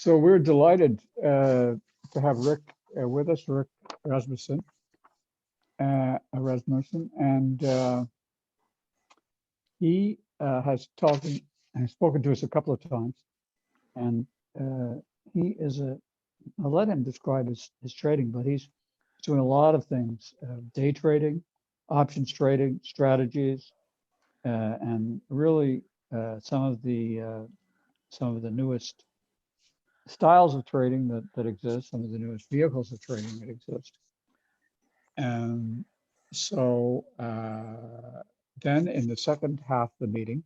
So we're delighted to have Rick with us, Rick Rasmussen, and he has spoken to us a couple of times, and he is I'll let him describe his trading, but he's doing a lot of things: day trading, options trading, strategies, and really some of the newest styles of trading that exist, some of the newest vehicles of trading that exist. And so then in the second half of the meeting,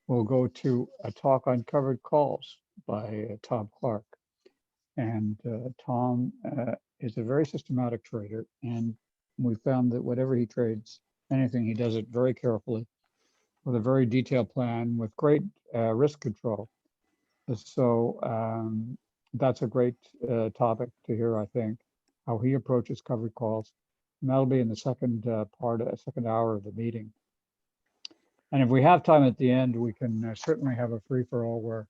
we'll go to a talk on covered calls by Tom Clark. And Tom is a very systematic trader, and we found that whatever he trades, anything, he does it very carefully with a very detailed plan with great risk control. So that's a great topic to hear, I think, how he approaches covered calls. And that'll be in the second hour of the meeting. And if we have time at the end, we can certainly have a free-for-all where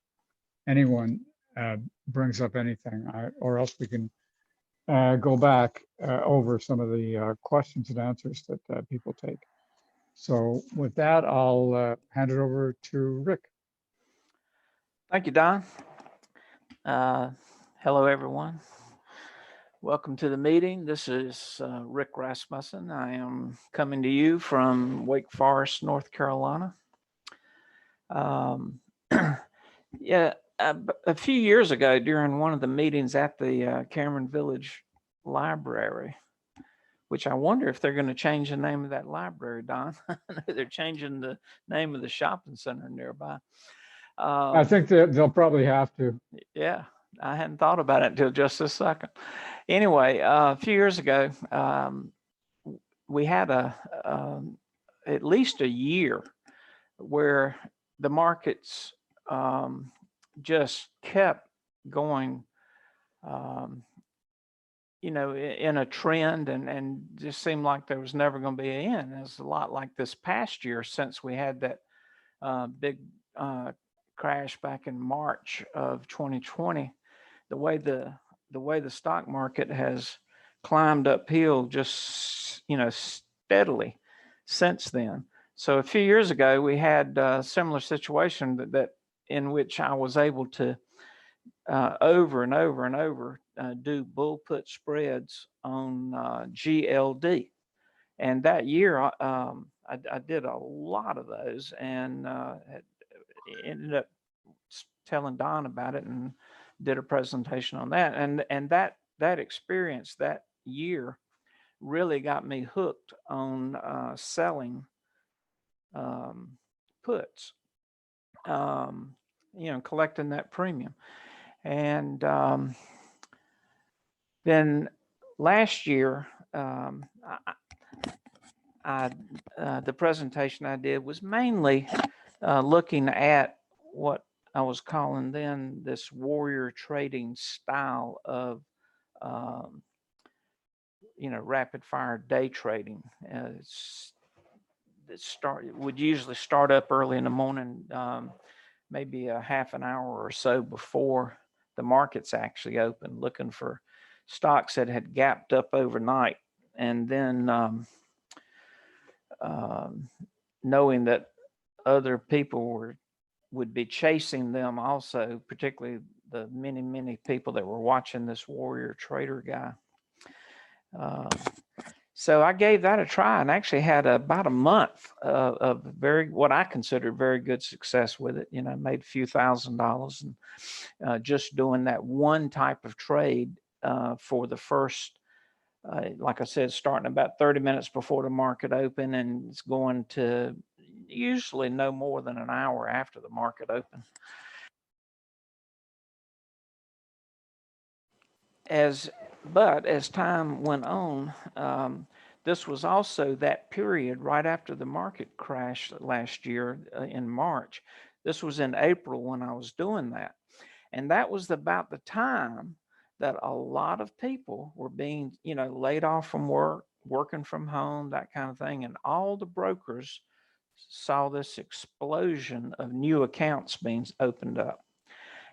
anyone brings up anything, or else we can go back over some of the questions and answers that people take. So with that, I'll hand it over to Rick. Thank you, Don. Hello, everyone. Welcome to the meeting. This is Rick Rasmussen. I am coming to you from Wake Forest, North Carolina. Yeah, a few years ago, during one of the meetings at the Cameron Village Library, which I wonder if they're going to change the name of that library, Don. They're changing the name of the shopping center nearby. I think that they'll probably have to. Yeah, I hadn't thought about it until just this second. Anyway, a few years ago, we had at least a year where the markets just kept going, in a trend, and just seemed like there was never going to be an end. It's a lot like this past year since we had that big crash back in March of 2020. The way the stock market has climbed uphill just steadily since then. So a few years ago we had a similar situation that in which I was able to over and over and over do bull put spreads on GLD, and that year I did a lot of those, and ended up telling Don about it and did a presentation on that. And that experience that year really got me hooked on selling puts, collecting that premium. And then last year, the presentation I did was mainly looking at what I was calling then this warrior trading style of, rapid fire day trading. It would usually start up early in the morning, maybe a half an hour or so before the markets actually open, looking for stocks that had gapped up overnight, and then knowing that other people would be chasing them also, particularly the many people that were watching this warrior trader guy. So I gave that a try and actually had about a month of what I considered very good success with it. Made a few $1,000s, and just doing that one type of trade for the first, like I said, starting about 30 minutes before the market open, and it's going to usually no more than an hour after the market open. But as time went on, this was also that period right after the market crashed last year in March. This was in April when I was doing that. And that was about the time that a lot of people were being, laid off from work, working from home, that kind of thing. And all the brokers saw this explosion of new accounts being opened up.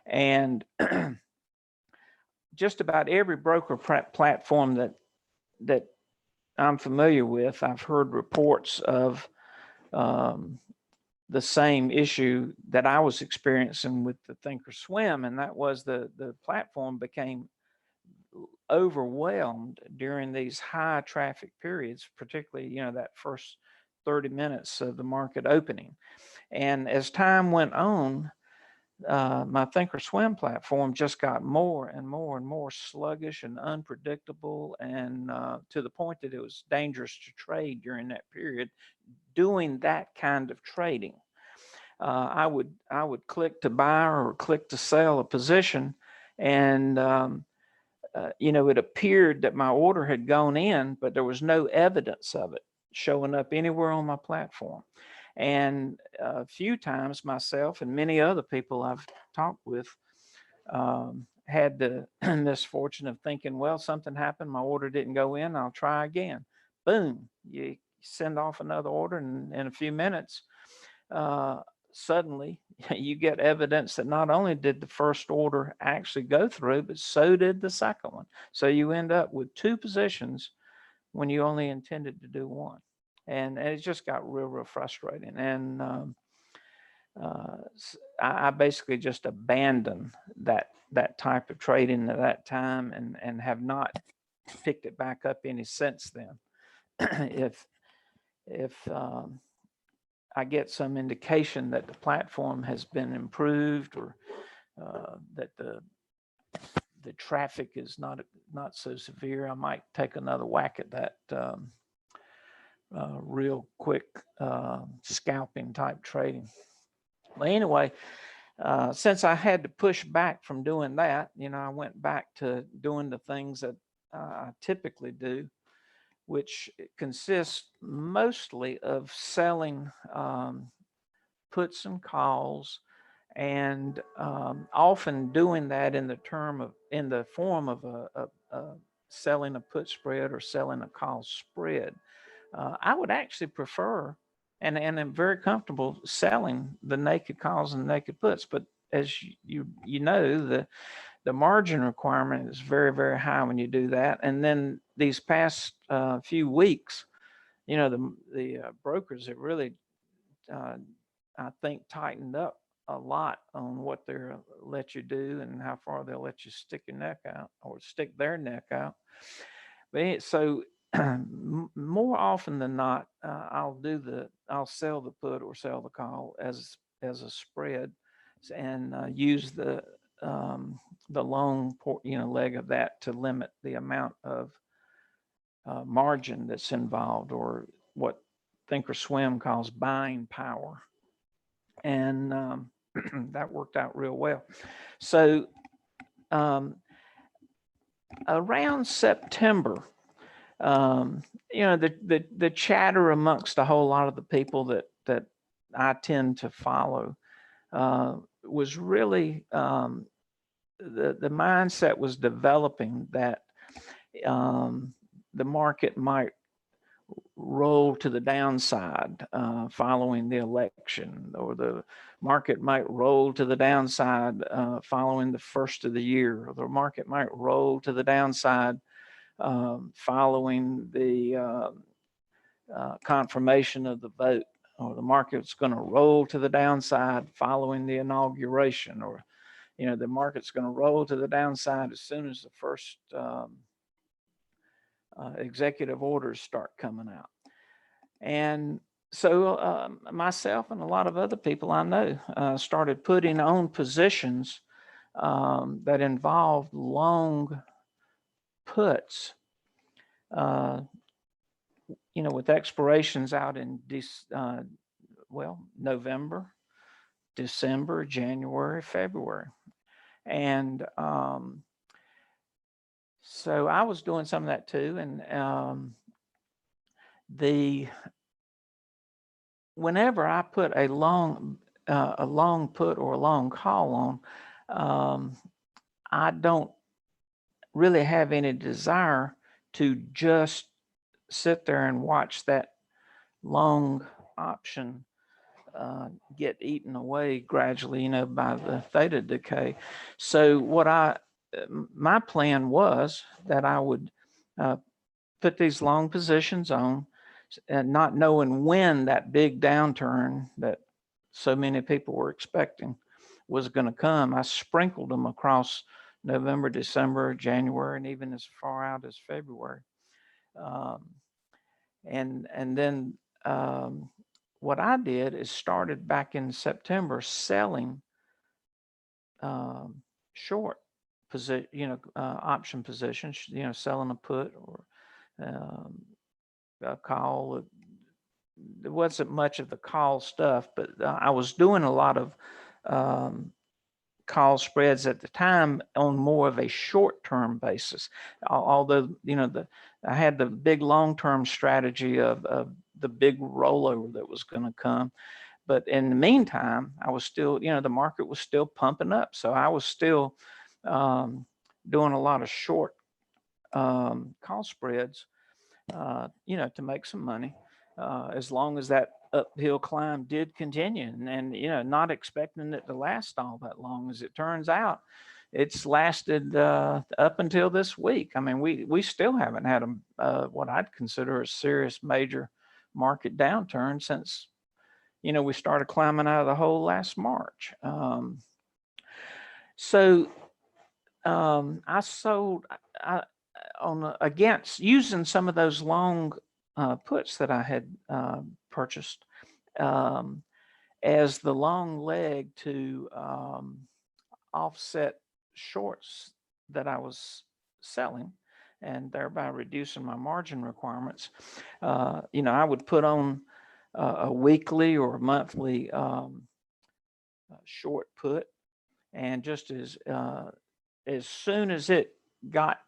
And just about every broker platform that I'm familiar with, I've heard reports of the same issue that I was experiencing with the Thinkorswim, and that was the platform became overwhelmed during these high traffic periods, particularly, that first 30 minutes of the market opening. And as time went on, my Thinkorswim platform just got more and more and more sluggish and unpredictable, and to the point that it was dangerous to trade during that period. Doing that kind of trading, I would click to buy or click to sell a position, and it appeared that my order had gone in, but there was no evidence of it showing up anywhere on my platform. And a few times myself and many other people I've talked with had the misfortune of thinking, well, something happened, my order didn't go in, I'll try again. Boom, you send off another order, and in a few minutes, suddenly you get evidence that not only did the first order actually go through, but so did the second one. So you end up with two positions when you only intended to do one. And it just got real frustrating. And I basically just abandoned that type of trading at that time, and have not picked it back up any since then. if I get some indication that the platform has been improved, or that the traffic is not so severe, I might take another whack at that real quick scalping type trading. Well, anyway, since I had to push back from doing that, I went back to doing the things that I typically do, which consists mostly of selling puts and calls, and often doing that in the form of a selling a put spread or selling a call spread. I would actually prefer, and I'm very comfortable selling the naked calls and the naked puts, but as you know, the margin requirement is very, very high when you do that. And then these past few weeks, the brokers have really, I think, tightened up a lot on what they'll let you do and how far they'll let you stick your neck out or stick their neck out. But so more often than not, I'll sell the put or sell the call as a spread, and use the long leg of that to limit the amount of margin that's involved, or what Thinkorswim calls buying power. And that worked out real well. So around September, the chatter amongst a whole lot of the people that I tend to follow was really the mindset was developing that the market might roll to the downside following the election, or the market might roll to the downside following the first of the year, or the market might roll to the downside following the confirmation of the vote, or the market's going to roll to the downside following the inauguration, or the market's going to roll to the downside as soon as the first executive orders start coming out. And so myself and a lot of other people I know started putting on positions that involved long puts, with expirations out in November, December, January, February. And so I was doing some of that too. And whenever I put a long put or a long call on, I don't really have any desire to just sit there and watch that long option get eaten away gradually, by the theta decay. So what I my plan was that I would put these long positions on, and not knowing when that big downturn that so many people were expecting was going to come. I sprinkled them across November, December, January, and even as far out as February. And then what I did is started back in September selling short position, option positions, selling a put or a call. There wasn't much of the call stuff, but I was doing a lot of call spreads at the time on more of a short-term basis. Although, I had the big long-term strategy of the big rollover that was going to come. But in the meantime, I was still, the market was still pumping up. So I was still doing a lot of short call spreads, to make some money, as long as that uphill climb did continue, and not expecting it to last all that long. As it turns out, it's lasted up until this week. I mean, we still haven't had what I'd consider a serious major market downturn since, we started climbing out of the hole last March. So I sold against using some of those long puts that I had purchased as the long leg to offset shorts that I was selling, and thereby reducing my margin requirements. I would put on a weekly or monthly short put, and just as soon as it got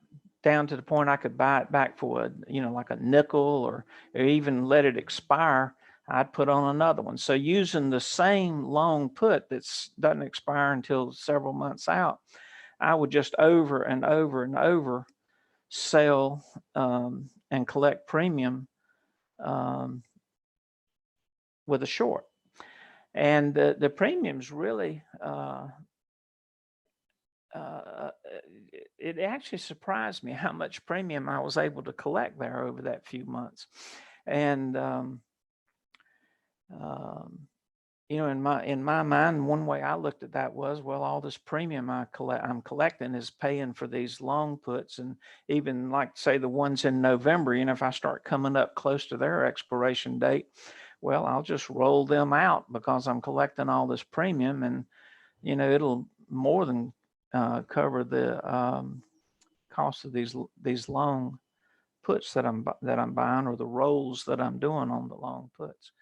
down to the point I could buy it back for like a nickel, or even let it expire, I'd put on another one. So using the same long put that doesn't expire until several months out, I would just over and over and over sell and collect premium with a short. And the premiums really, it actually surprised me how much premium I was able to collect there over that few months. And in my mind, one way I looked at that was, well, all this premium I'm collecting is paying for these long puts, and even like say the ones in November, if I start coming up close to their expiration date, well, I'll just roll them out because I'm collecting all this premium, and it'll more than cover the cost of these long puts that I'm buying, or the rolls that I'm doing on the long puts.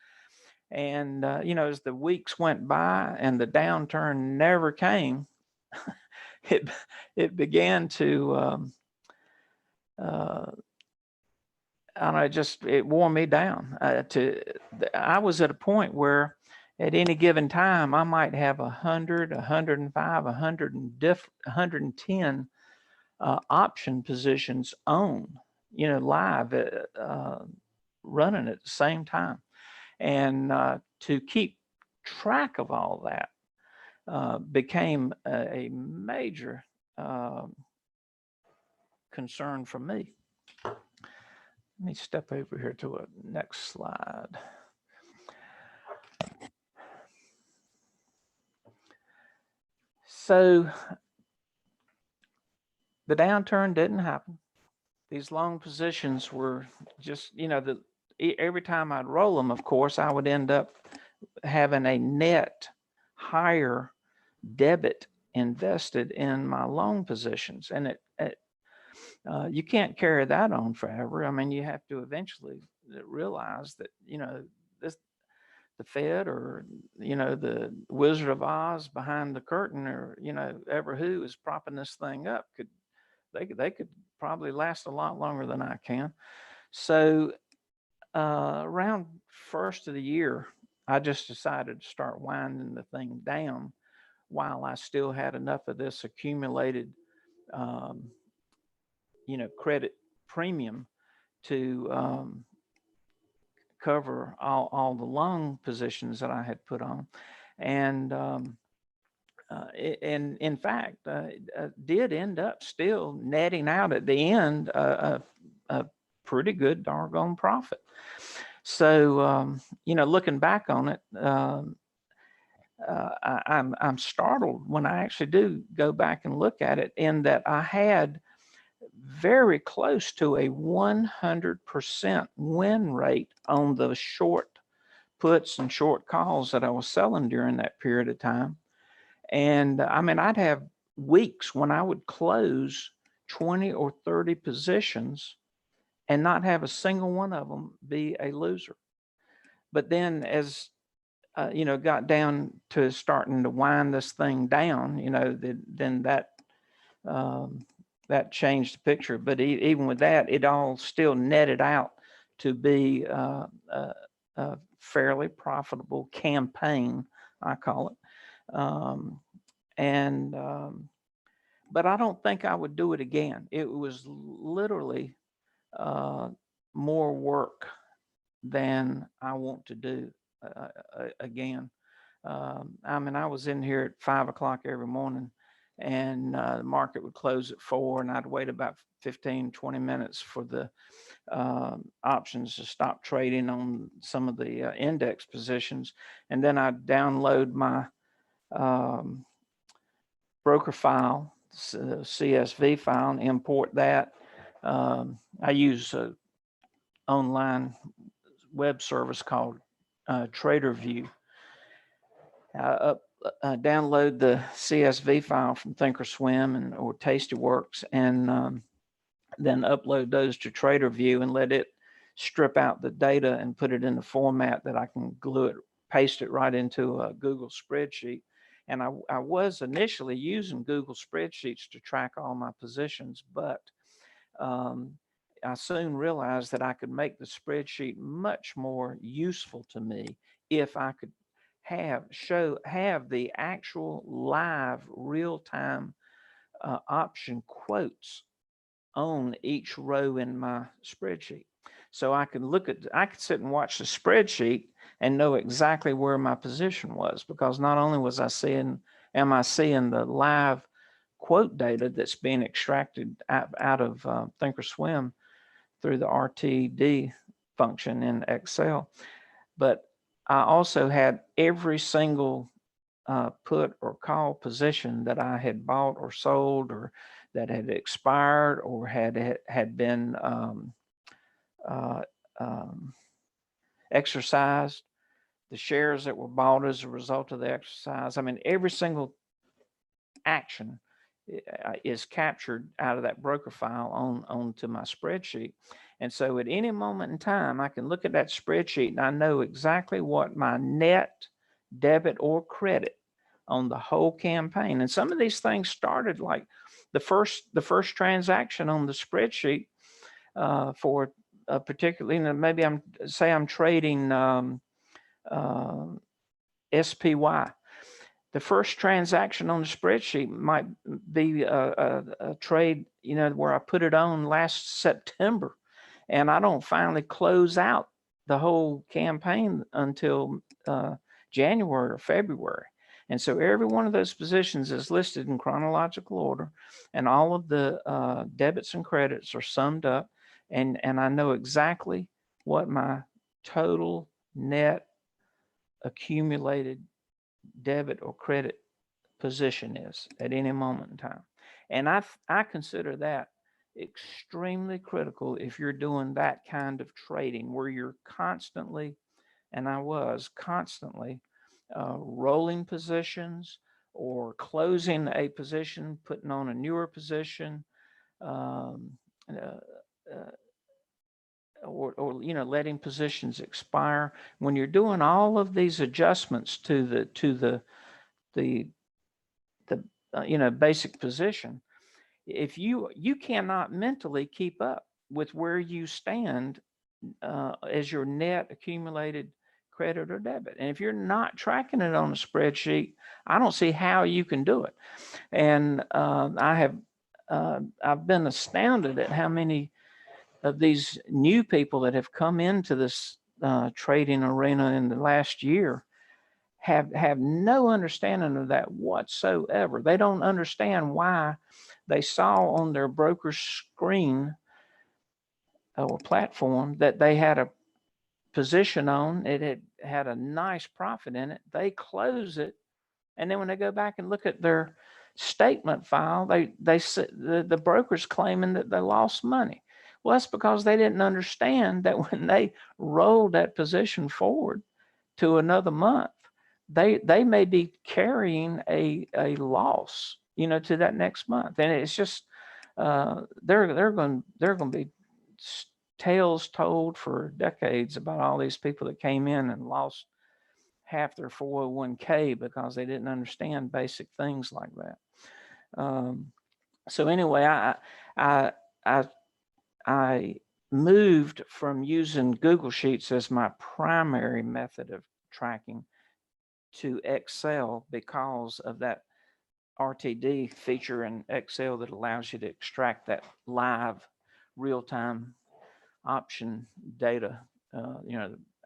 And as the weeks went by and the downturn never came, it began to I don't know, it wore me down. I was at a point where at any given time I might have 100, 105, 110 option positions on, live, running at the same time. And to keep track of all that became a major concern for me. Let me step over here to a next slide. So the downturn didn't happen. These long positions were just, every time I'd roll them, of course, I would end up having a net higher debit invested in my long positions. And you can't carry that on forever. I mean, you have to eventually realize that, the Fed, or, the Wizard of Oz behind the curtain, or, ever who is propping this thing up, they could probably last a lot longer than I can. So around first of the year, I just decided to start winding the thing down while I still had enough of this accumulated, credit premium to cover all the long positions that I had put on. And and in fact, did end up still netting out at the end a pretty good doggone profit. So, looking back on it, I'm startled when I actually do go back and look at it, in that I had very close to a 100% win rate on the short puts and short calls that I was selling during that period of time. And I mean, I'd have weeks when I would close 20 or 30 positions and not have a single one of them be a loser. But then as got down to starting to wind this thing down, then that changed the picture. But even with that, it all still netted out to be a fairly profitable campaign, I call it. But I don't think I would do it again. It was literally more work than I want to do again. I mean, I was in here at 5 o'clock every morning, and the market would close at 4, and I'd wait about 15, 20 minutes for the options to stop trading on some of the index positions. And then I'd download my broker file, CSV file, and import that. I use an online web service called TraderView. Download the CSV file from Thinkorswim or Tastyworks, and then upload those to TraderView and let it strip out the data and put it in the format that I can paste it right into a Google spreadsheet. And I was initially using Google spreadsheets to track all my positions, but I soon realized that I could make the spreadsheet much more useful to me if I could have the actual live real-time option quotes on each row in my spreadsheet. So I could sit and watch the spreadsheet and know exactly where my position was, because not only am I seeing the live quote data that's being extracted out of Thinkorswim through the RTD function in Excel, but I also had every single put or call position that I had bought or sold, or that had expired, or had been exercised, the shares that were bought as a result of the exercise. I mean, every single action is captured out of that broker file onto my spreadsheet. And so at any moment in time, I can look at that spreadsheet and I know exactly what my net debit or credit on the whole campaign. And some of these things started like the first transaction on the spreadsheet for particularly, maybe I'm trading SPY. The first transaction on the spreadsheet might be a trade, where I put it on last September, and I don't finally close out the whole campaign until January or February. And so every one of those positions is listed in chronological order, and all of the debits and credits are summed up, and I know exactly what my total net accumulated debit or credit position is at any moment in time. And I consider that extremely critical if you're doing that kind of trading, where you're constantly, and I was constantly rolling positions or closing a position, putting on a newer position, or letting positions expire. When you're doing all of these adjustments to the basic position, if you cannot mentally keep up with where you stand as your net accumulated credit or debit, and if you're not tracking it on a spreadsheet, I don't see how you can do it. And I've been astounded at how many of these new people that have come into this trading arena in the last year have no understanding of that whatsoever. They don't understand why they saw on their broker's screen or platform that they had a position on it, had a nice profit in it. They close it, and then when they go back and look at their statement file, the broker's claiming that they lost money. Well, that's because they didn't understand that when they rolled that position forward to another month, they may be carrying a loss, to that next month, and it's just they're going to be tales told for decades about all these people that came in and lost half their 401k because they didn't understand basic things like that. So anyway, I moved from using Google Sheets as my primary method of tracking to Excel because of that RTD feature in Excel that allows you to extract that live real-time option data.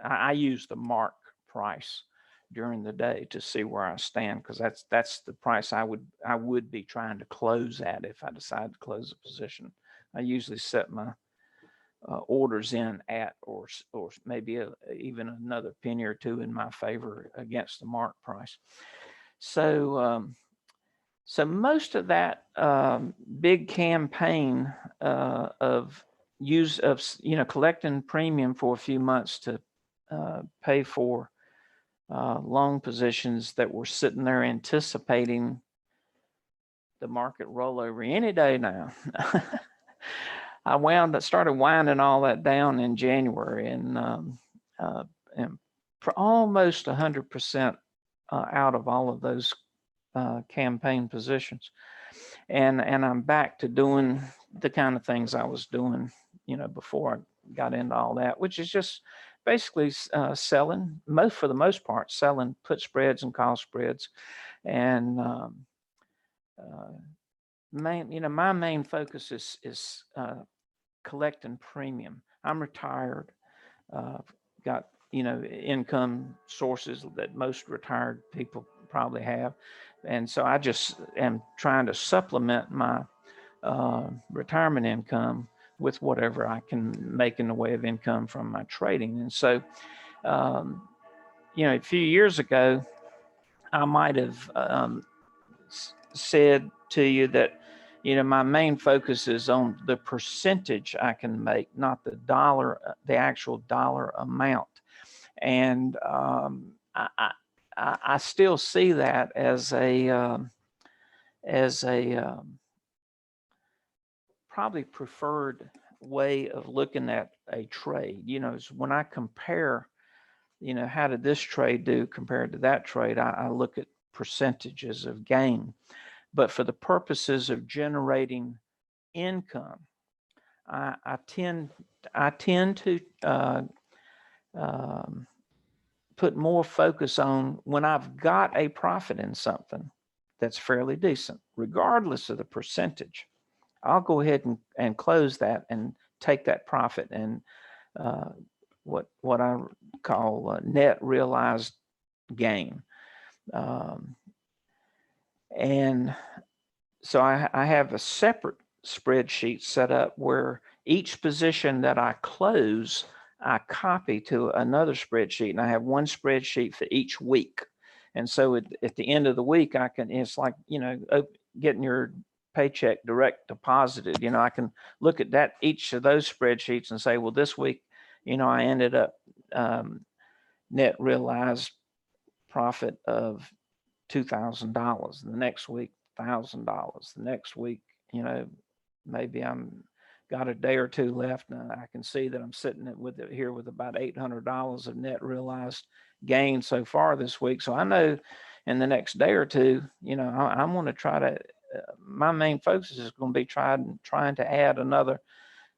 I use the mark price during the day to see where I stand, because that's the price I would be trying to close at if I decide to close a position. I usually set my orders in at, or maybe even another penny or two in my favor against the mark price. So so most of that big campaign of collecting premium for a few months to pay for long positions that were sitting there anticipating the market rollover any day now. I started winding all that down in January, and almost 100% out of all of those campaign positions, and I'm back to doing the kind of things I was doing, before I got into all that, which is just basically selling, for the most part, selling put spreads and call spreads, and my main focus is collecting premium. I'm retired, got income sources that most retired people probably have, and so I just am trying to supplement my retirement income with whatever I can make in the way of income from my trading. And so a few years ago I might have said to you that my main focus is on the percentage I can make, not the actual dollar amount. And I still see that as a probably preferred way of looking at a trade. Is when I compare, how did this trade do compared to that trade? I look at percentages of gain. But for the purposes of generating income, I tend to put more focus on when I've got a profit in something that's fairly decent, regardless of the percentage. I'll go ahead and close that and take that profit and what I call net realized gain. And so I have a separate spreadsheet set up where each position that I close, I copy to another spreadsheet, and I have one spreadsheet for each week. And so at the end of the week, it's like, getting your paycheck direct deposited. I can look at each of those spreadsheets and say, well, this week, I ended up net realized profit of $2,000. The next week, $1,000. The next week, maybe I'm got a day or two left, and I can see that I'm sitting with about $800 of net realized gain so far this week. So I know in the next day or two, I'm going to try to. My main focus is going to be trying to add another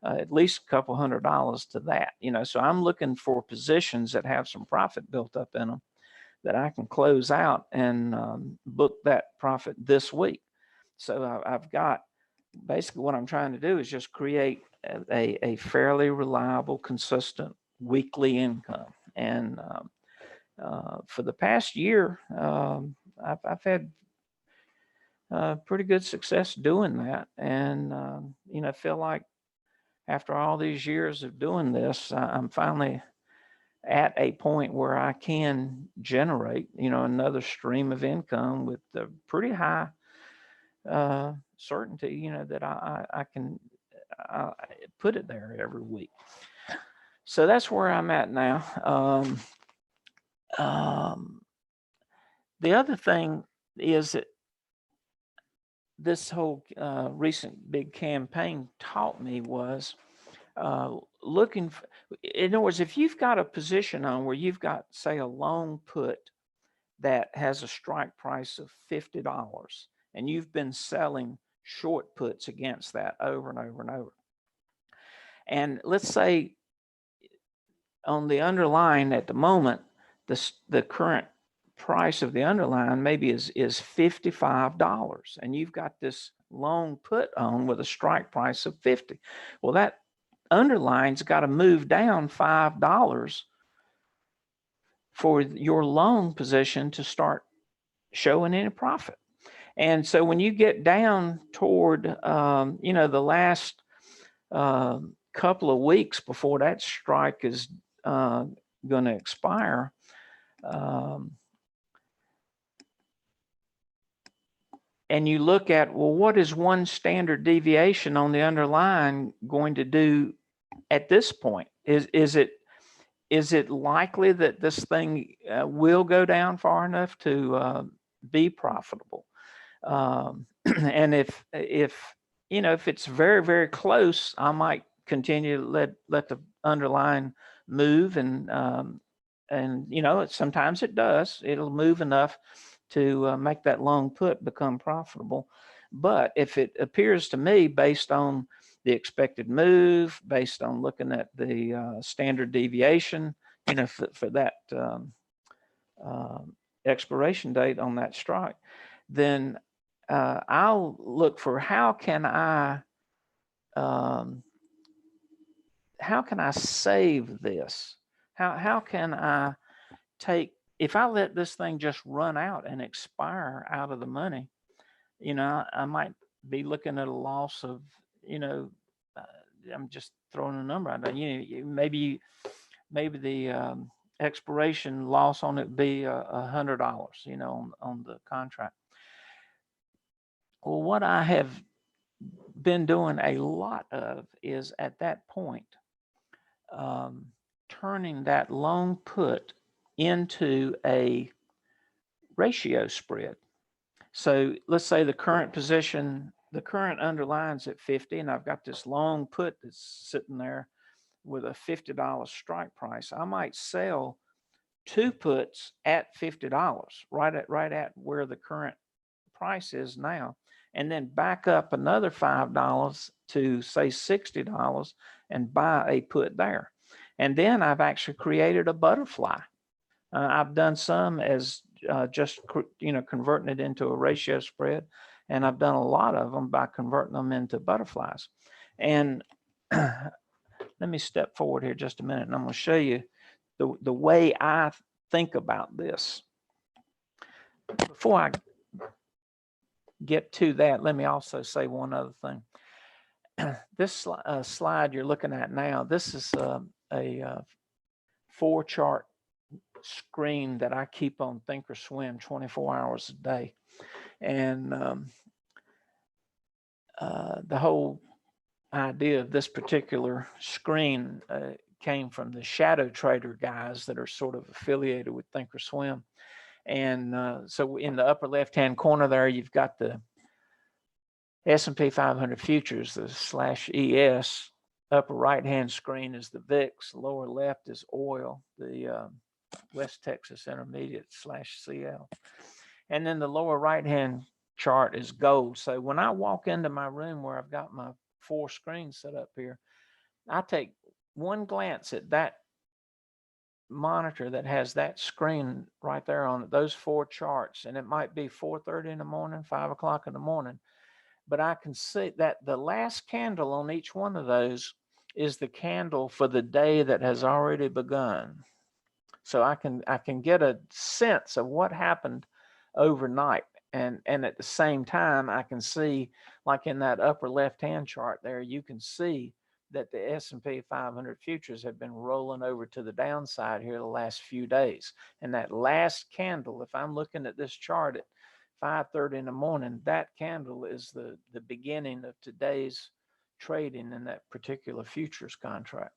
at least a couple $100 to that. So I'm looking for positions that have some profit built up in them that I can close out and book that profit this week. So I've got basically what I'm trying to do is just create a fairly reliable, consistent weekly income. And for the past year, I've had pretty good success doing that. And, feel like after all these years of doing this, I'm finally at a point where I can generate, another stream of income with a pretty high certainty, that I can put it there every week. So that's where I'm at now. The other thing is that this whole recent big campaign taught me was looking for, in other words, if you've got a position on where you've got, say, a long put that has a strike price of $50, and you've been selling short puts against that over and over and over. And let's say on the underlying at the moment, the current price of the underlying maybe is $55, and you've got this long put on with a strike price of 50. Well, that underline's got to move down $5 for your long position to start showing any profit. And so when you get down toward, the last couple of weeks before that strike is going to expire, and you look at, well, what is one standard deviation on the underlying going to do at this point? Is it likely that this thing will go down far enough to be profitable? And if it's very, very close, I might continue to let the underlying move, and sometimes it does. It'll move enough to make that long put become profitable. But if it appears to me, based on the expected move, based on looking at the standard deviation, for that expiration date on that strike, then I'll look for how can I save this? How can I take, if I let this thing just run out and expire out of the money, I might be looking at a loss of, I'm just throwing a number out there. Maybe the expiration loss on it be $100, on the contract. Well, what I have been doing a lot of is at that point, turning that long put into a ratio spread. So let's say the current position, the current underline's at 50, and I've got this long put that's sitting there with a $50 strike price. I might sell 2 puts at $50, right at where the current price is now, and then back up another $5 to say $60 and buy a put there. And then I've actually created a butterfly. I've done some as just converting it into a ratio spread, and I've done a lot of them by converting them into butterflies. And let me step forward here just a minute, and I'm going to show you the way I think about this. Before I get to that, let me also say one other thing. This slide you're looking at now, this is a 4-chart screen that I keep on Thinkorswim 24 hours a day. And the whole idea of this particular screen came from the shadow trader guys that are sort of affiliated with Thinkorswim. And so in the upper left-hand corner there, you've got the S&P 500 futures, the /ES. Upper right-hand screen is the VIX. Lower left is oil, the West Texas Intermediate /CL. And then the lower right-hand chart is gold. So when I walk into my room where I've got my 4 screens set up here, I take one glance at that monitor that has that screen right there on it, those 4 charts, and it might be 4:30 in the morning, 5 o'clock in the morning, but I can see that the last candle on each one of those is the candle for the day that has already begun. So I can get a sense of what happened overnight. And at the same time, I can see, like in that upper left-hand chart there, you can see that the S&P 500 futures have been rolling over to the downside here the last few days. And that last candle, if I'm looking at this chart at 5:30 in the morning, that candle is the beginning of today's trading in that particular futures contract.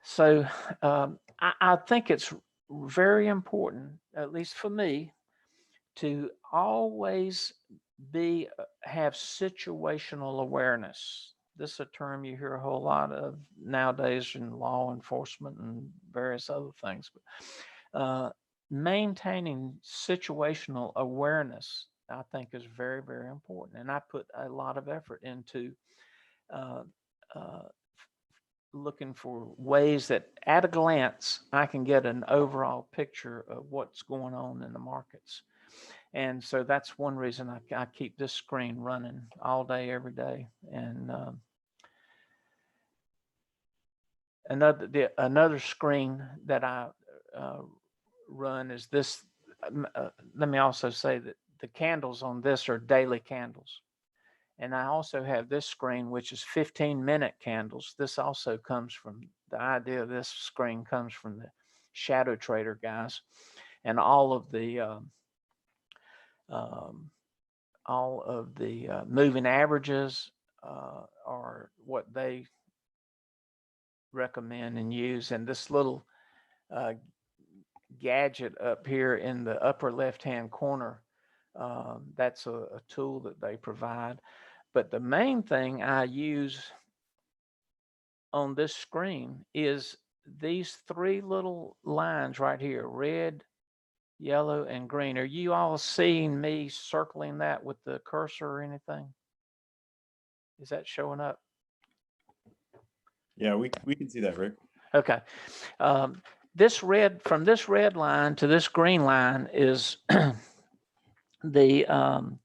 So I think it's very important, at least for me, to always have situational awareness. This is a term you hear a whole lot of nowadays in law enforcement and various other things. But maintaining situational awareness, I think, is very, very important. And I put a lot of effort into uh, uh, looking for ways that at a glance I can get an overall picture of what's going on in the markets. And so that's one reason I keep this screen running all day, every day. And another screen that I run is this. Let me also say that the candles on this are daily candles. And I also have this screen, which is 15-minute candles. This also comes from, the idea of this screen comes from the shadow trader guys. And all of the moving averages are what they recommend and use. And this little gadget up here in the upper left-hand corner, that's a tool that they provide. But the main thing I use on this screen is these three little lines right here, red, yellow, and green. Are you all seeing me circling that with the cursor or anything? Is that showing up? Yeah, we can see that, Rick. Okay. From this red line to this green line is the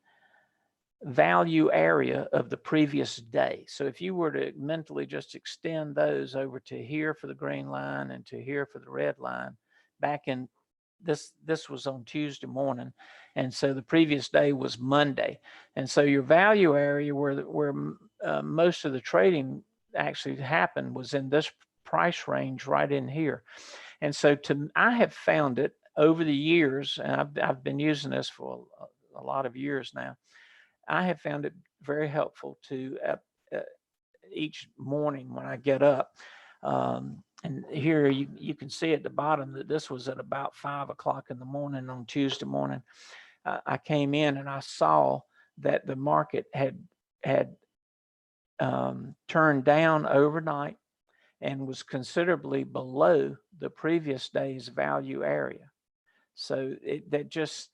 value area of the previous day. So if you were to mentally just extend those over to here for the green line and to here for the red line, back in this was on Tuesday morning, and so the previous day was Monday, and so your value area where most of the trading actually happened was in this price range right in here. And so I have found it over the years, and I've been using this for a lot of years now. I have found it very helpful to each morning when I get up. And here you can see at the bottom that this was at about 5 o'clock in the morning on Tuesday morning. I came in and I saw that the market had turned down overnight and was considerably below the previous day's value area. So it just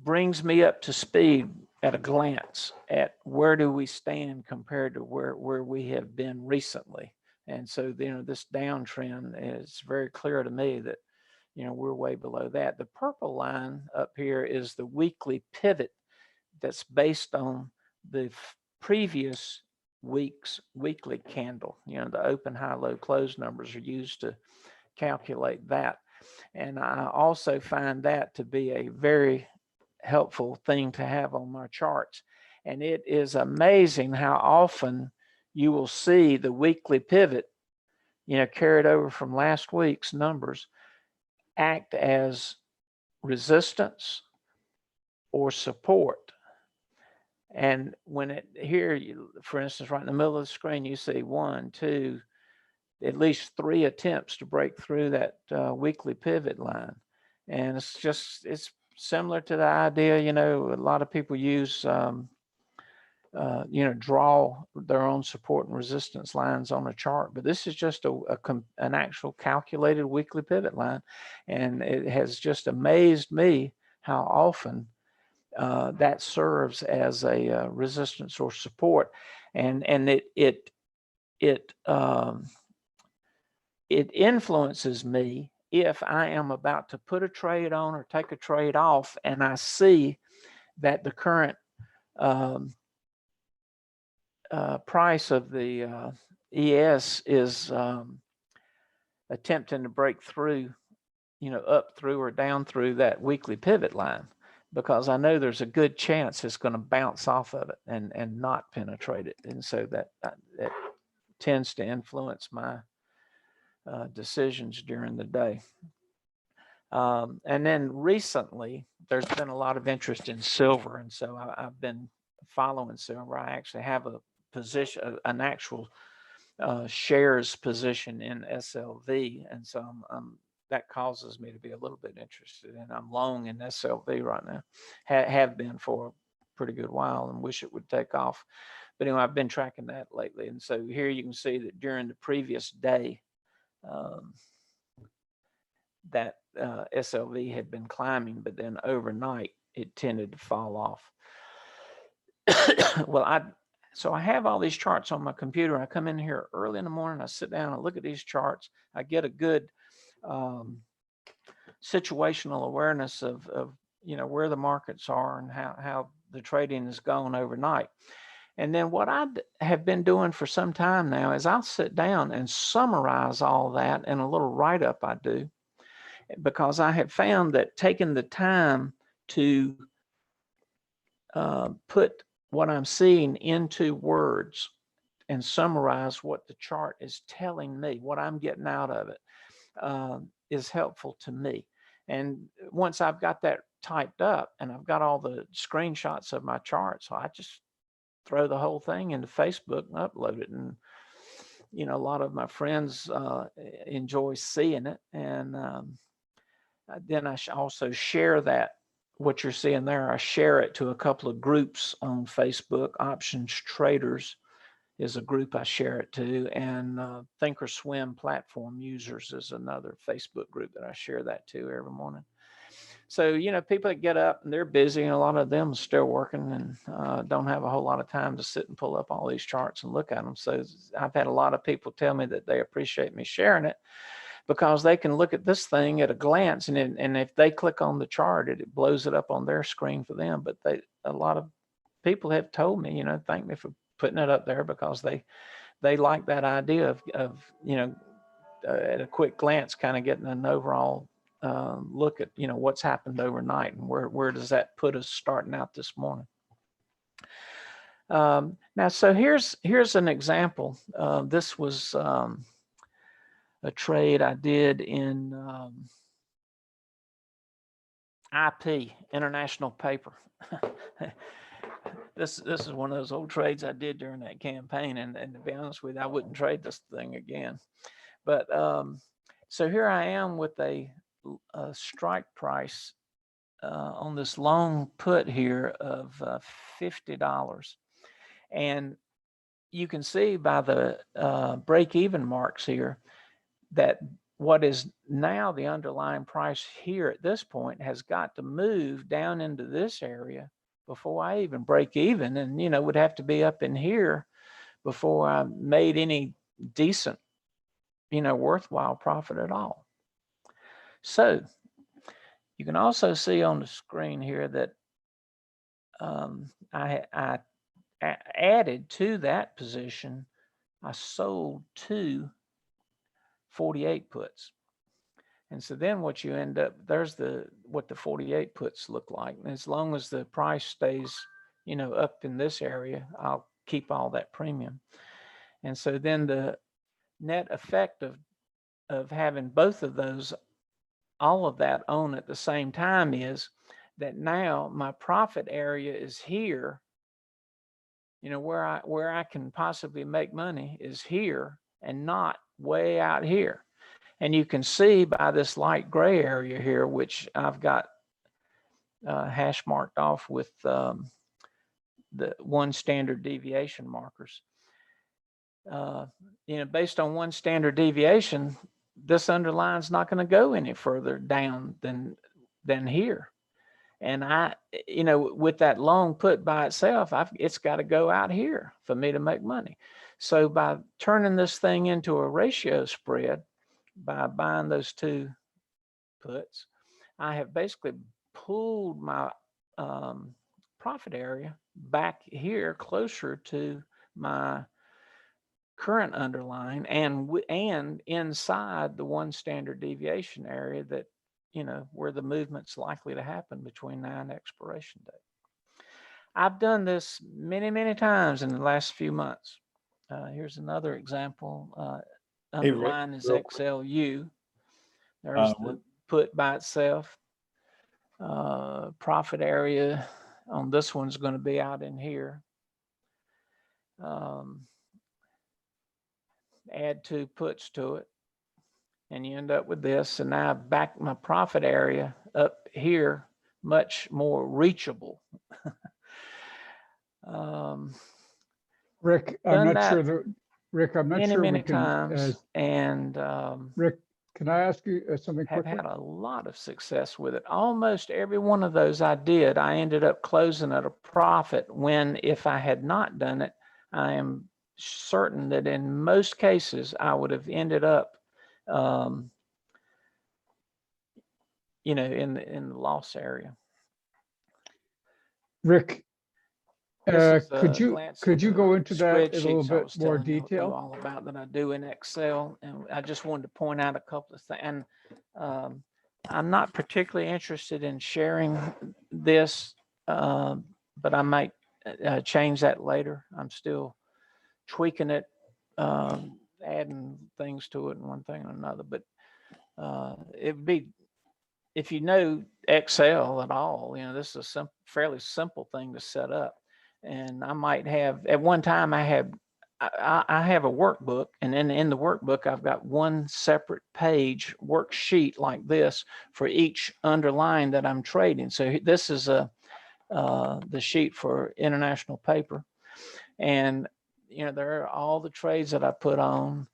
brings me up to speed at a glance at where do we stand compared to where we have been recently. And so, this downtrend is very clear to me that, we're way below that. The purple line up here is the weekly pivot that's based on the previous week's weekly candle. The open, high, low, close numbers are used to calculate that. And I also find that to be a very helpful thing to have on my charts. And it is amazing how often you will see the weekly pivot, carried over from last week's numbers, act as resistance or support. And when here, for instance, right in the middle of the screen, you see 1, 2, at least 3 attempts to break through that weekly pivot line. And it's similar to the idea, a lot of people use, draw their own support and resistance lines on a chart. But this is just an actual calculated weekly pivot line. And it has just amazed me how often that serves as a resistance or support. And it influences me if I am about to put a trade on or take a trade off, and I see that the current price of the ES is attempting to break through, up through or down through that weekly pivot line, because I know there's a good chance it's going to bounce off of it and not penetrate it. And so that tends to influence my decisions during the day. And then recently, there's been a lot of interest in silver. And so I've been following silver. I actually have a position, an actual shares position in SLV. And so that causes me to be a little bit interested. And I'm long in SLV right now, have been for a pretty good while, and wish it would take off. But anyway, I've been tracking that lately. And so here you can see that during the previous day, that SLV had been climbing, but then overnight it tended to fall off. Well, so I have all these charts on my computer. I come in here early in the morning, I sit down, I look at these charts, I get a good situational awareness of where the markets are and how the trading has gone overnight. And then what I have been doing for some time now is I'll sit down and summarize all that in a little write-up I do, because I have found that taking the time to put what I'm seeing into words and summarize what the chart is telling me, what I'm getting out of it, is helpful to me. And once I've got that typed up and I've got all the screenshots of my chart, so I just throw the whole thing into Facebook and upload it. And, a lot of my friends enjoy seeing it. And then I also share that, what you're seeing there, I share it to a couple of groups on Facebook. Options Traders is a group I share it to, and Thinkorswim Platform Users is another Facebook group that I share that to every morning. So, people that get up and they're busy, and a lot of them are still working and don't have a whole lot of time to sit and pull up all these charts and look at them. So I've had a lot of people tell me that they appreciate me sharing it, because they can look at this thing at a glance, and if they click on the chart, it blows it up on their screen for them. But a lot of people have told me, thank me for putting it up there, because they like that idea of at a quick glance, kind of getting an overall look at what's happened overnight and where does that put us starting out this morning. Now, so here's an example. This was a trade I did in IP, International Paper. This is one of those old trades I did during that campaign, and to be honest with you, I wouldn't trade this thing again. But so here I am with a strike price on this long put here of $50, and you can see by the break-even marks here that what is now the underlying price here at this point has got to move down into this area before I even break even, and would have to be up in here before I made any decent, worthwhile profit at all. So you can also see on the screen here that I added to that position, I sold 2 48 puts. And so then what you end up, there's what the 48 puts look like. And as long as the price stays, up in this area, I'll keep all that premium. And so then the net effect of having both of those, all of that on at the same time, is that now my profit area is here. Where I can possibly make money is here and not way out here. And you can see by this light gray area here, which I've got hash marked off with the 1 standard deviation markers. Based on 1 standard deviation, this underline's not going to go any further down than here. And with that long put by itself, it's got to go out here for me to make money. So by turning this thing into a ratio spread, by buying those 2 puts, I have basically pulled my profit area back here closer to my current underlying and inside the 1 standard deviation area that, where the movement's likely to happen between now and expiration date. I've done this many, many times in the last few months. Here's another example. Hey, Rick, Underline is real quick. XLU. There's the put by itself. Profit area on this one's going to be out in here. Add 2 puts to it, and you end up with this. And now I back my profit area up here, much more reachable. Rick, I'm done not sure that that, Rick, I'm not many, sure we many can, times, and Rick, can I ask you something have quickly? had a lot of success with it. Almost every one of those I did, I ended up closing at a profit, when if I had not done it, I am certain that in most cases I would have ended up in the loss area. Rick, This is could a you glance at go the into that in a little spreadsheets I bit was more telling you detail? all about that I do in Excel, and I just wanted to point out a couple of things. And I'm not particularly interested in sharing this, but I might change that later. I'm still tweaking it, adding things to it and one thing and another. But it'd be, if you know Excel at all, this is a fairly simple thing to set up. And I might have, at one time I have a workbook, and then in the workbook, I've got one separate page worksheet like this for each underlying that I'm trading. So this is the sheet for international paper. And, there are all the trades that I put on.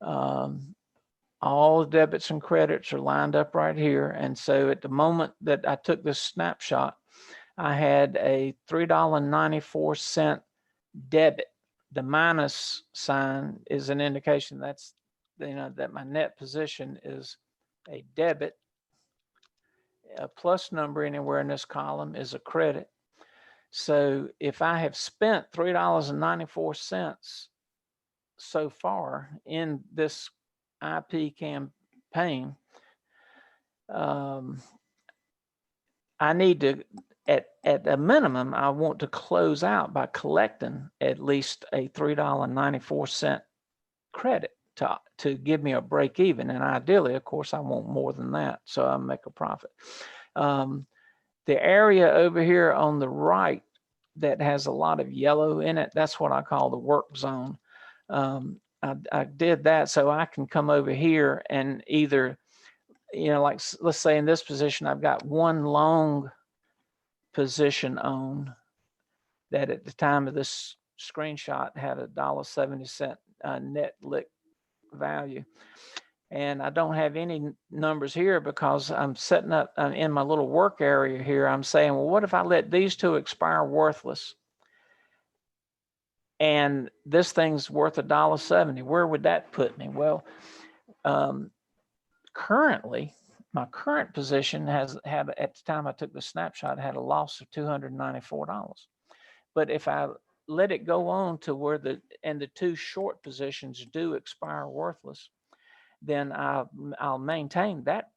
All the debits and credits are lined up right here. And so at the moment that I took this snapshot, I had a $3.94 debit. The minus sign is an indication that's, that my net position is a debit. A plus number anywhere in this column is a credit. So if I have spent $3.94 so far in this IP campaign, I need to, at a minimum, I want to close out by collecting at least a $3.94 credit to give me a break even. And ideally, of course, I want more than that, so I make a profit. The area over here on the right that has a lot of yellow in it, that's what I call the work zone. I did that so I can come over here and either, like let's say in this position, I've got one long position on that at the time of this screenshot had $1.70 net lick value. And I don't have any numbers here because I'm setting up in my little work area here. I'm saying, well, what if I let these two expire worthless? And this thing's worth $1.70. Where would that put me? Well, currently, my current position had at the time I took the snapshot had a loss of $294. But if I let it go on to where the two short positions do expire worthless, then I'll maintain that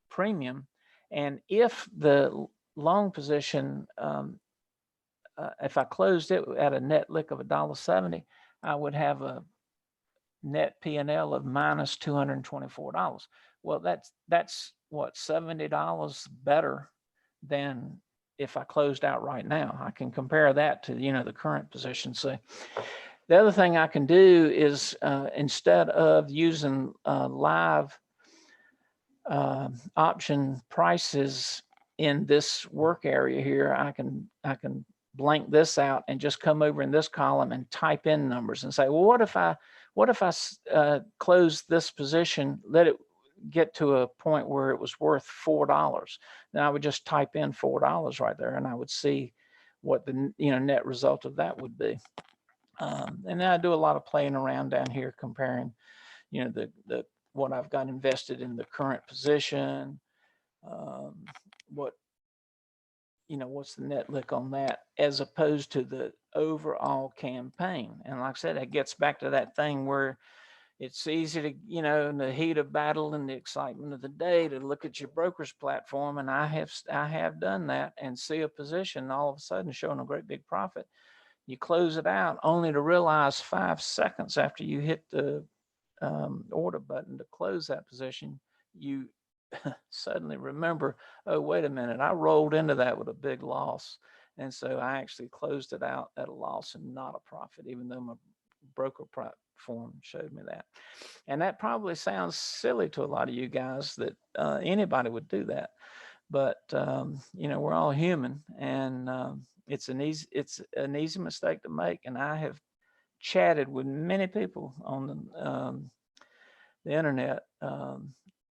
premium. And if the long position, if I closed it at a net lick of $1.70, I would have a net P&L of minus $224. Well, that's what, $70 better than if I closed out right now. I can compare that to the current position. So the other thing I can do is instead of using live option prices in this work area here, I can blank this out and just come over in this column and type in numbers and say, well, what if I close this position, let it get to a point where it was worth $4. Then I would just type in $4 right there, and I would see what the net result of that would be. And then I do a lot of playing around down here, comparing, the what I've got invested in the current position, what what's the net lick on that as opposed to the overall campaign. And like I said, it gets back to that thing where it's easy to, in the heat of battle and the excitement of the day, to look at your broker's platform. And I have done that and see a position all of a sudden showing a great big profit. You close it out only to realize 5 seconds after you hit the order button to close that position, you suddenly remember, oh, wait a minute, I rolled into that with a big loss. And so I actually closed it out at a loss and not a profit, even though my broker platform showed me that. And that probably sounds silly to a lot of you guys that anybody would do that. But, we're all human, and it's an easy mistake to make. And I have chatted with many people on the internet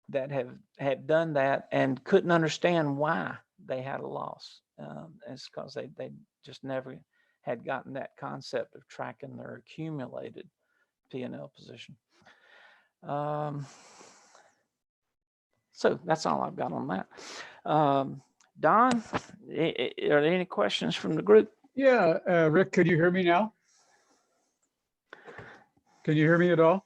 that have done that and couldn't understand why they had a loss. It's because they just never had gotten that concept of tracking their accumulated P&L position. So that's all I've got on that. Don, are there any questions from the group? Yeah, Rick, could you hear me now? Can you hear me at all?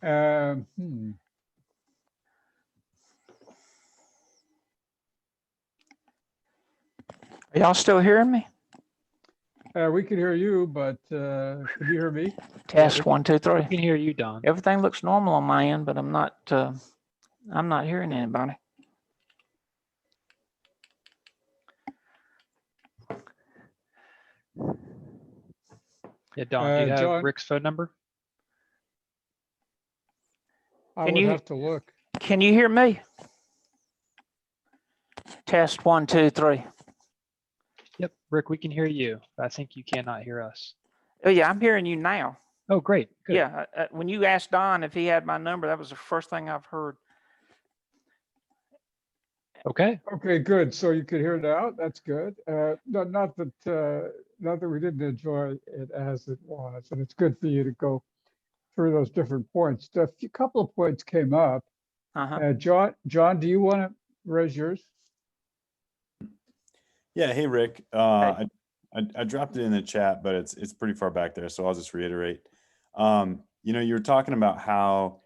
Are y'all still hearing me? We can hear you, but could you hear me? Test 1, 2, 3. I can hear you, Don. Everything looks normal on my end, but I'm not hearing anybody. Yeah, Don, do you have John, Rick's phone number? I Can would you- have to look. Can you hear me? Test 1, 2, 3. Yep, Rick, we can hear you. I think you cannot hear us. Oh yeah, I'm hearing you now. Oh, great. Good. Yeah, when you asked Don if he had my number, that was the first thing I've heard. Okay. Okay, good. So you could hear it out. That's good. Not that we didn't enjoy it as it was, and it's good for you to go through those different points. A couple of points came up. Uh-huh. John, do you want to raise yours? Yeah. Hey, Rick. I dropped it in the chat, but it's pretty far back there, so I'll just reiterate. You were talking about how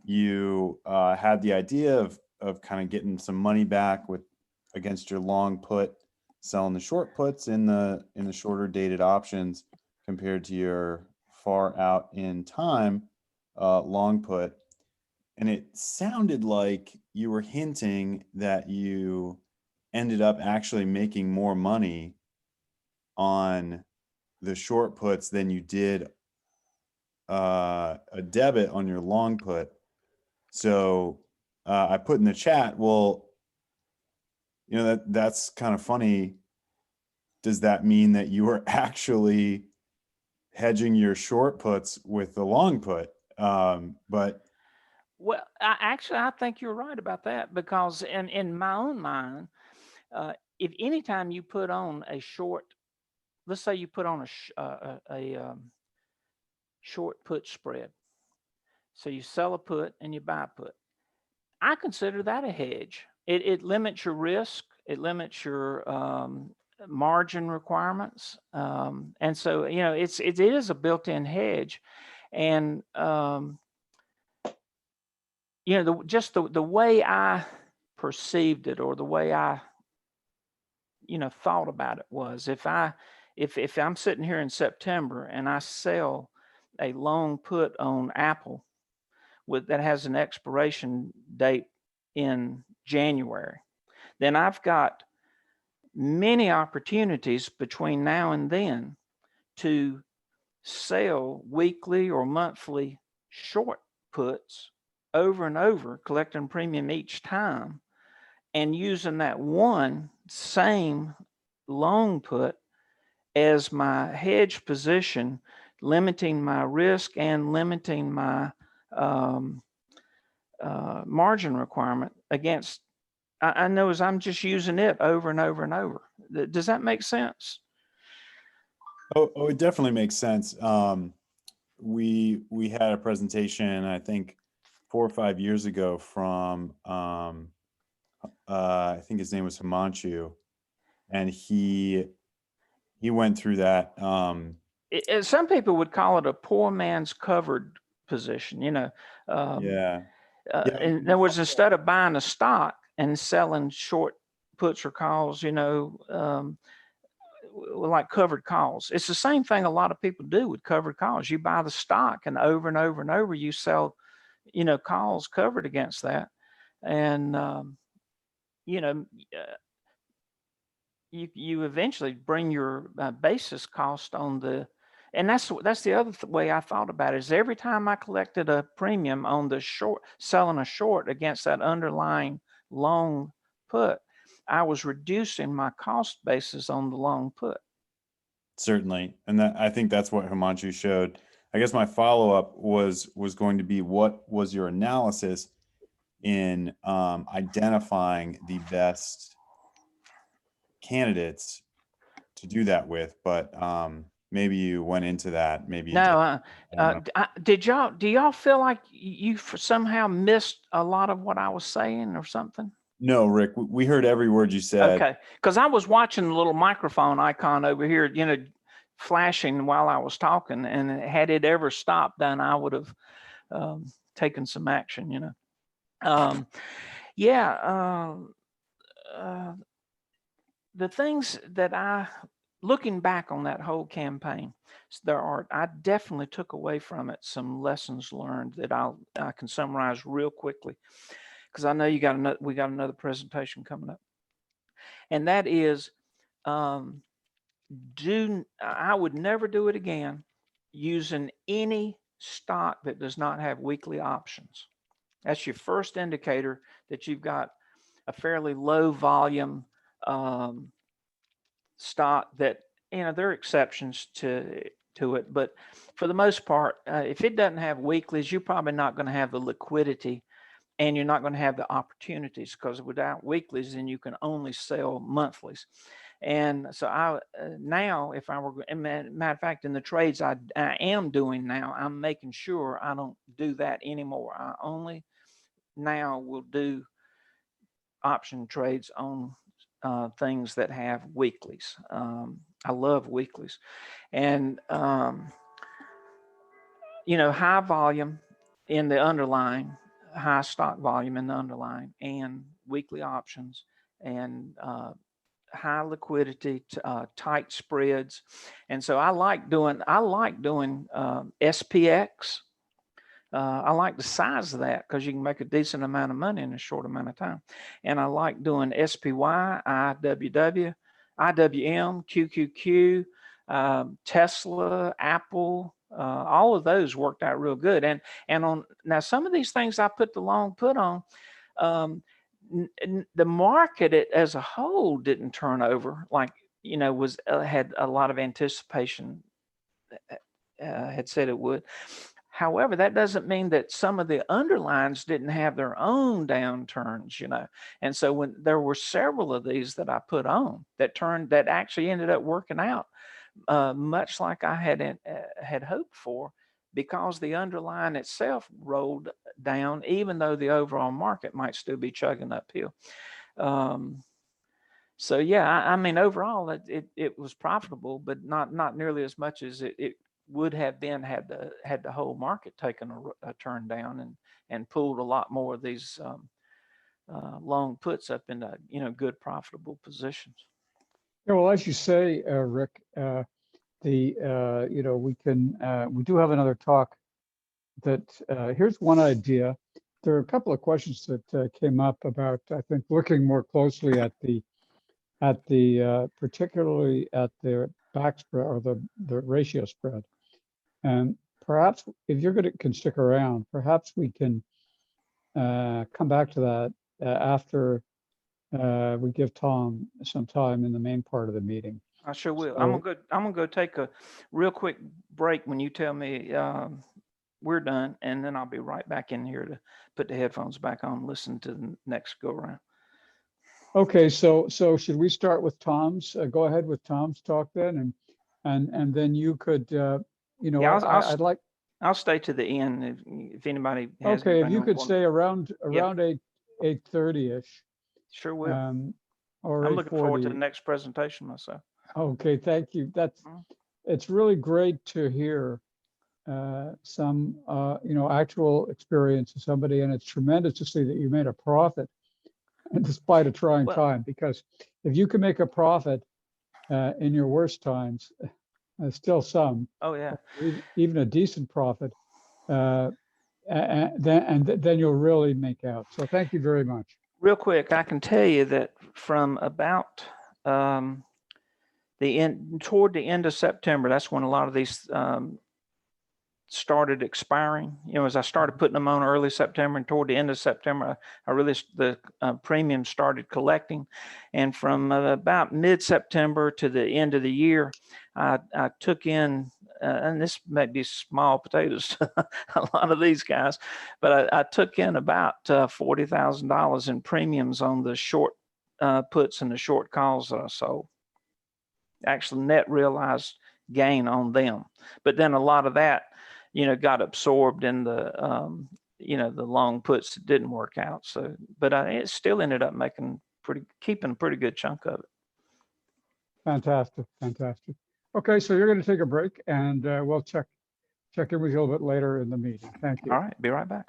you had the idea of kind of getting some money back against your long put, selling the short puts in the shorter dated options compared to your far out in time long put. And it sounded like you were hinting that you ended up actually making more money on the short puts than you did a debit on your long put. So I put in the chat, well, that's kind of funny. Does that mean that you are actually hedging your short puts with the long put? But Well, I think you're right about that, because in my own mind, if anytime you put on a short, let's say you put on a short put spread, so you sell a put and you buy a put, I consider that a hedge. It limits your risk. It limits your margin requirements, and so it is a built-in hedge, and the way I perceived it, or the way I thought about it, was if I'm sitting here in September and I sell a long put on Apple that has an expiration date in January, then I've got many opportunities between now and then to sell weekly or monthly short puts over and over, collecting premium each time, and using that one same long put as my hedge position, limiting my risk and limiting my margin requirement against. I know as I'm just using it over and over and over. Does that make sense? Oh, it definitely makes sense. We had a presentation, I think 4 or 5 years ago, from I think his name was Himanshu, and he went through that. Some people would call it a poor man's covered position, you know. Yeah. Yeah. In other words, instead of buying a stock and selling short puts or calls, you know, like covered calls. It's the same thing a lot of people do with covered calls. You buy the stock and over and over and over, you sell, you know, calls covered against that. And, you know, you eventually bring your basis cost on the, and that's the other way I thought about it, is every time I collected a premium on the short, selling a short against that underlying long put, I was reducing my cost basis on the long put. Certainly. And that, I think that's what Himanshu showed. I guess my follow-up was going to be, what was your analysis in identifying the best candidates to do that with? But maybe you went into that. Maybe you did. Do y'all feel like you somehow missed a lot of what I was saying or something? No, Rick, we heard every word you said. Okay, because I was watching the little microphone icon over here, you know, flashing while I was talking, and had it ever stopped, then I would have taken some action, you know. The things that looking back on that whole campaign, I definitely took away from it some lessons learned that I can summarize real quickly, because I know we got another presentation coming up, and that is, I would never do it again using any stock that does not have weekly options. That's your first indicator that you've got a fairly low volume stock that, you know, there are exceptions to it, but for the most part, if it doesn't have weeklies, you're probably not going to have the liquidity, and you're not going to have the opportunities, because without weeklies, then you can only sell monthlies. And so now, if I were, matter of fact, in the trades I am doing now, I'm making sure I don't do that anymore. I only now will do option trades on things that have weeklies. I love weeklies. And, you know, high volume in the underlying, high stock volume in the underlying, and weekly options, and high liquidity, tight spreads. And so I like doing SPX. I like the size of that because you can make a decent amount of money in a short amount of time. And I like doing SPY, IWW, IWM, QQQ, Tesla, Apple, all of those worked out real good. And on now, some of these things I put the long put on, the market as a whole didn't turn over like, you know, had a lot of anticipation, had said it would. However, that doesn't mean that some of the underlines didn't have their own downturns, you know. And so when there were several of these that I put on that actually ended up working out much like I had hoped for, because the underlying itself rolled down, even though the overall market might still be chugging uphill. So yeah, I mean, overall it was profitable, but not nearly as much as it would have been had the whole market taken a turn down and pulled a lot more of these long puts up into, you know, good profitable positions. Yeah, well, as you say, Rick, you know, we do have another talk that here's one idea. There are a couple of questions that came up about, I think, looking more closely at the particularly at the back spread or the ratio spread. And perhaps if you're going to can stick around, perhaps we can come back to that after we give Tom some time in the main part of the meeting. I sure will. So, I'm gonna go take a real quick break when you tell me we're done, and then I'll be right back in here to put the headphones back on, listen to the next go around. okay, so should we start with Tom's? Go ahead with Tom's talk then, and then you could, you know, Yeah, I'd like. I'll stay to the end if anybody has. Okay, if you could say stay around 8:30ish, Sure will. or I'm looking forward to the 840. next presentation myself. Okay, thank you. Mhm. It's really great to hear some, actual experience of somebody, and it's tremendous to see that you made a profit despite a trying Well- time, because if you can make a profit in your worst times, still some, Oh, yeah. even a decent profit, then you'll really make out. So thank you very much. Real quick, I can tell you that from about toward the end of September, that's when a lot of these started expiring. As I started putting them on early September, and toward the end of September, the premium started collecting. And from about mid-September to the end of the year, I took in, and this may be small potatoes to a lot of these guys, but I took in about $40,000 in premiums on the short puts and the short calls that I sold. Actually, net realized gain on them. But then a lot of that, got absorbed in the, the long puts that didn't work out. So, but it still ended up keeping a pretty good chunk of it. Fantastic, fantastic. Okay, so you're going to take a break, and we'll check in with you a little bit later in the meeting. Thank you. All right, be right back.